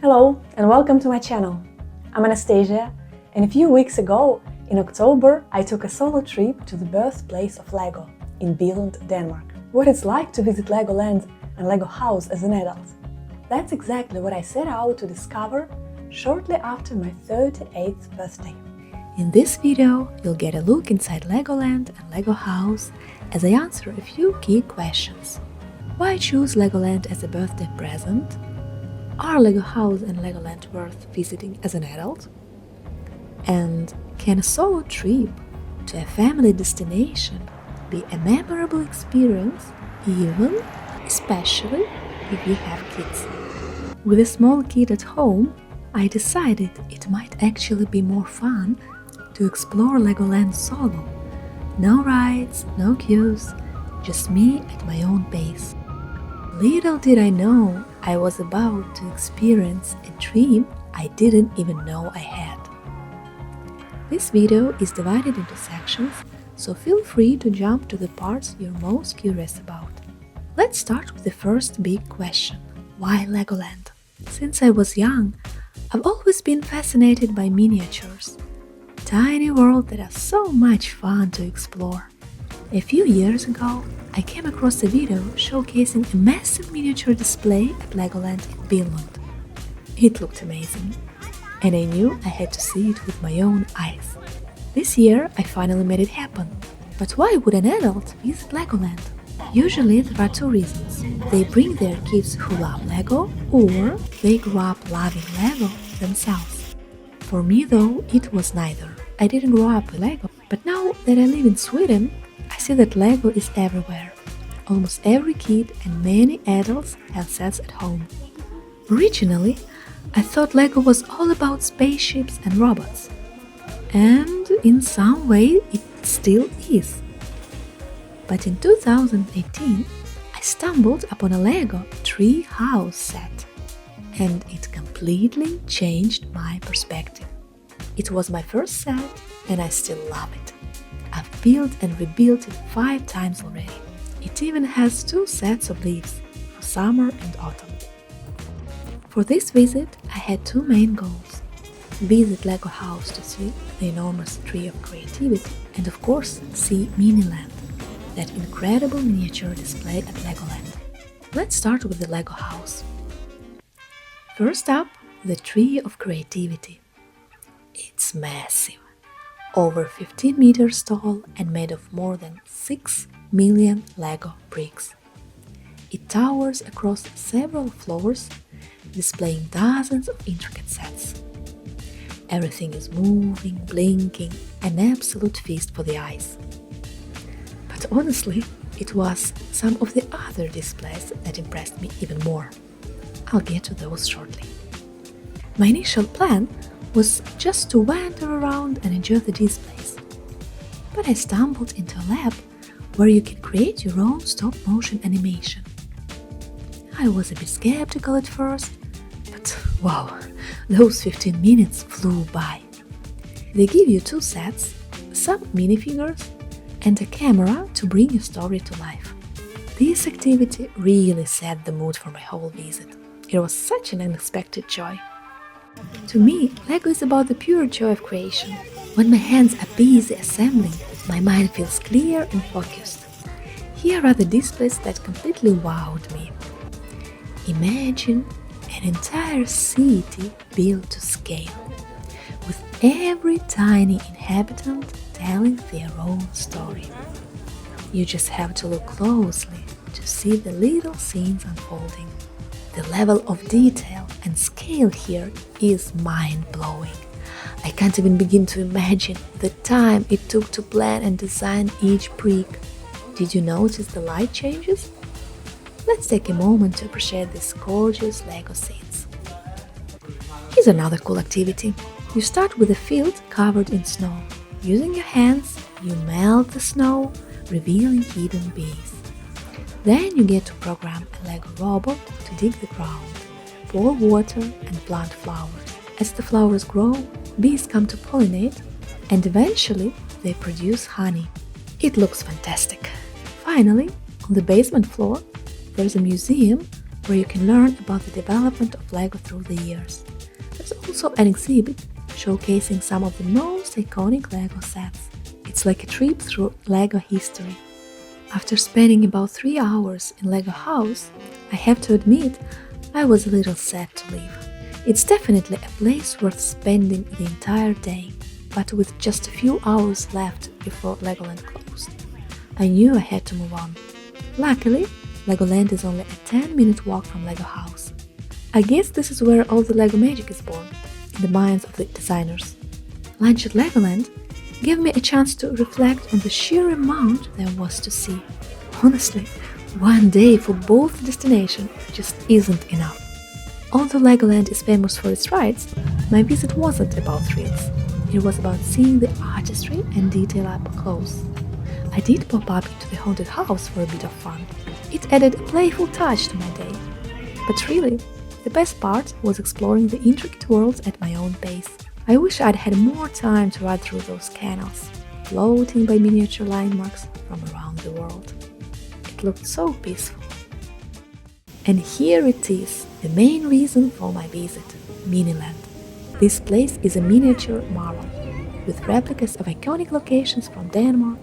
Hello and welcome to my channel. I'm Anastasia, and a few weeks ago, in October, I took a solo trip to the birthplace of Lego in Billund, Denmark. What it's like to visit Legoland and Lego House as an adult. That's exactly what I set out to discover shortly after my 38th birthday. In this video, you'll get a look inside Legoland and Lego House as I answer a few key questions. Why choose Legoland as a birthday present? Are Lego House and Legoland worth visiting as an adult? And can a solo trip to a family destination be a memorable experience, especially if you have kids? With a small kid at home, I decided it might actually be more fun to explore Legoland solo. No rides, no queues, just me at my own pace. Little did I know I was about to experience a dream I didn't even know I had. This video is divided into sections, so feel free to jump to the parts you're most curious about. Let's start with the first big question: why Legoland? Since I was young, I've always been fascinated by miniatures. Tiny worlds that are so much fun to explore. A few years ago, I came across a video showcasing a massive miniature display at Legoland in Billund. It looked amazing, and I knew I had to see it with my own eyes. This year, I finally made it happen. But why would an adult visit Legoland? Usually, there are two reasons. They bring their kids who love Lego, or they grew up loving Lego themselves. For me, though, it was neither. I didn't grow up with Lego, but now that I live in Sweden, I see that Lego is everywhere. Almost every kid and many adults have sets at home. Originally, I thought Lego was all about spaceships and robots. And in some way, it still is. But in 2018, I stumbled upon a Lego tree house set. And it completely changed my perspective. It was my first set, and I still love it. I've built and rebuilt it 5 times already. It even has 2 sets of leaves, for summer and autumn. For this visit, I had 2 main goals. Visit Lego House to see the enormous tree of creativity, and of course, see Miniland, that incredible miniature display at Legoland. Let's start with the Lego House. First up, the tree of creativity. It's massive. Over 15 meters tall and made of more than 6 million Lego bricks. It towers across several floors, displaying dozens of intricate sets. Everything is moving, blinking, an absolute feast for the eyes. But honestly, it was some of the other displays that impressed me even more. I'll get to those shortly. My initial plan was just to wander around and enjoy the displays. But I stumbled into a lab where you can create your own stop-motion animation. I was a bit skeptical at first, but wow, those 15 minutes flew by. They give you 2 sets, some minifigures, and a camera to bring your story to life. This activity really set the mood for my whole visit. It was such an unexpected joy. To me, Lego is about the pure joy of creation. When my hands are busy assembling, my mind feels clear and focused. Here are the displays that completely wowed me. Imagine an entire city built to scale, with every tiny inhabitant telling their own story. You just have to look closely to see the little scenes unfolding. The level of detail and scale here is mind-blowing. I can't even begin to imagine the time it took to plan and design each brick. Did you notice the light changes? Let's take a moment to appreciate these gorgeous Lego scenes. Here's another cool activity. You start with a field covered in snow. Using your hands, you melt the snow, revealing hidden bees. Then you get to program a Lego robot to dig the ground, pour water and plant flowers. As the flowers grow, bees come to pollinate, and eventually they produce honey. It looks fantastic. Finally, on the basement floor, there's a museum where you can learn about the development of Lego through the years. There's also an exhibit showcasing some of the most iconic Lego sets. It's like a trip through Lego history. After spending about 3 hours in Lego House, I have to admit I was a little sad to leave. It's definitely a place worth spending the entire day, but with just a few hours left before Legoland closed, I knew I had to move on. Luckily, Legoland is only a 10-minute walk from Lego House. I guess this is where all the Lego magic is born, in the minds of the designers. Lunch at Legoland gave me a chance to reflect on the sheer amount there was to see. Honestly, one day for both destinations just isn't enough. Although Legoland is famous for its rides, my visit wasn't about thrills. It was about seeing the artistry and detail up close. I did pop up into the haunted house for a bit of fun. It added a playful touch to my day. But really, the best part was exploring the intricate worlds at my own pace. I wish I'd had more time to ride through those canals, floating by miniature landmarks from around the world. It looked so peaceful. And here it is, the main reason for my visit, Miniland. This place is a miniature marvel, with replicas of iconic locations from Denmark,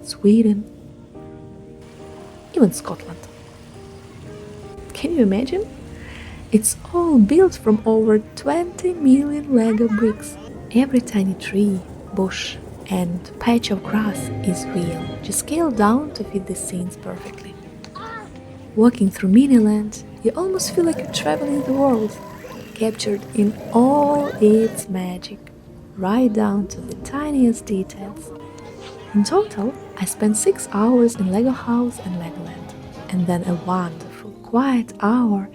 Sweden, even Scotland. Can you imagine? It's all built from over 20 million Lego bricks. Every tiny tree, bush, and patch of grass is real, just scaled down to fit the scenes perfectly. Walking through Miniland, you almost feel like you're traveling the world, captured in all its magic, right down to the tiniest details. In total, I spent 6 hours in Lego House and Legoland, and then a wonderful, quiet hour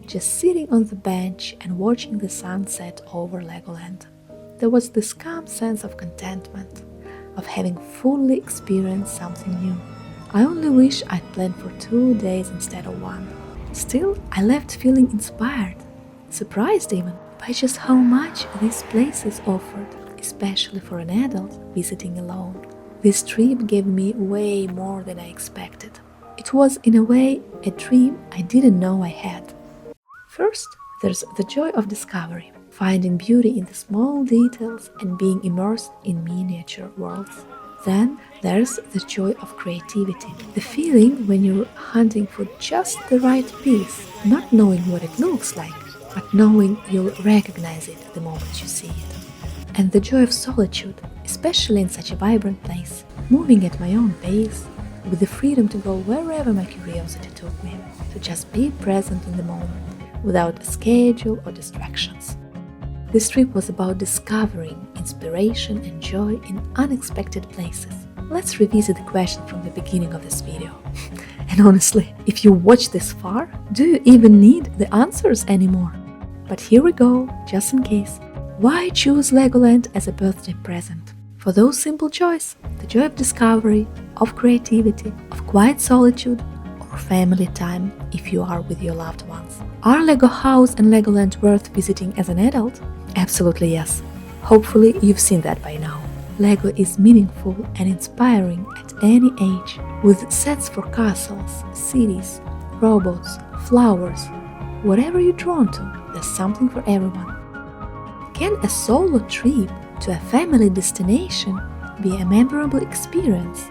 just sitting on the bench and watching the sunset over Legoland. There was this calm sense of contentment, of having fully experienced something new. I only wish I'd planned for 2 days instead of 1. Still, I left feeling inspired, surprised even, by just how much these places offered, especially for an adult visiting alone. This trip gave me way more than I expected. It was, in a way, a dream I didn't know I had. First, there's the joy of discovery, finding beauty in the small details and being immersed in miniature worlds. Then there's the joy of creativity, the feeling when you're hunting for just the right piece, not knowing what it looks like, but knowing you'll recognize it the moment you see it. And the joy of solitude, especially in such a vibrant place, moving at my own pace, with the freedom to go wherever my curiosity took me, to just be present in the moment, without a schedule or distractions. This trip was about discovering inspiration and joy in unexpected places. Let's revisit the question from the beginning of this video. And honestly, if you watch this far, do you even need the answers anymore? But here we go, just in case. Why choose Legoland as a birthday present? For those simple joys, the joy of discovery, of creativity, of quiet solitude, or family time if you are with your loved ones. Are Lego House and Legoland worth visiting as an adult? Absolutely yes. Hopefully you've seen that by now. Lego is meaningful and inspiring at any age, with sets for castles, cities, robots, flowers. Whatever you're drawn to, there's something for everyone. Can a solo trip to a family destination be a memorable experience?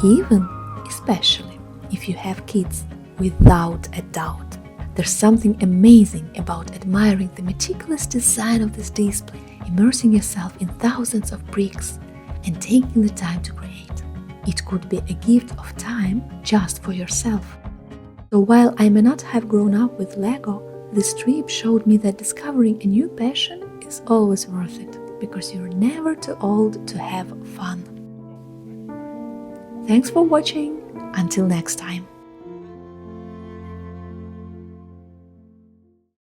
Even, especially, if you have kids? Without a doubt. There's something amazing about admiring the meticulous design of this display, immersing yourself in thousands of bricks, and taking the time to create. It could be a gift of time just for yourself. So while I may not have grown up with Lego, this trip showed me that discovering a new passion is always worth it, because you're never too old to have fun. Thanks for watching. Until next time.